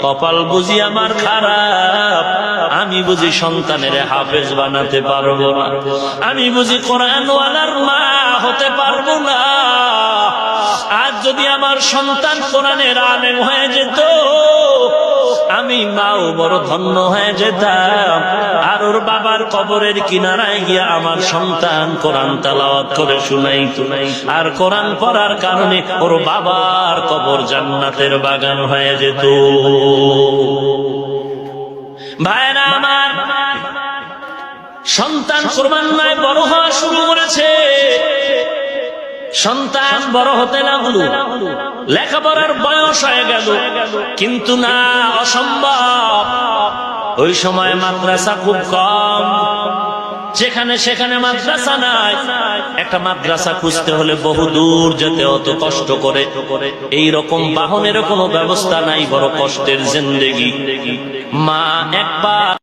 কপাল বুঝি আমার খারাপ, আমি বুঝি সন্তানের হাফেজ বানাতে পারবো না, আমি বুঝি কোরআনওয়ালার মা হতে পারবো না। আজ যদি আমার সন্তান কোরআনের আলেম হয়ে যেত, আমি মাও বড় ধন্য হয়ে যেতাম। আর ওর বাবার কবরের কিনারায় গিয়া আমার সন্তান কোরআন তেলাওয়াত করে শুনাইতো, আর কোরআন পড়ার কারণে ওর বাবার কবর জান্নাতের বাগান হয়ে যেত। ভাইরা আমার, সন্তান ক্রমান্বয়ে বড় হওয়া শুরু করেছে। সন্তান বড় হতে লাগলো, লেখাপড়ার বয়স হয়ে গেল, কিন্তু না, অসম্ভব। ওই সময় মাদ্রাসা খুব কম, যেখানে সেখানে মাদ্রাসা নাই। একটা মাদ্রাসা খুঁজতে হলে বহু দূর যেতে হতো, কষ্ট করে। এই রকম বাহনের কোনো ব্যবস্থা নাই, বড় কষ্টের জিন্দেগি। মা একবার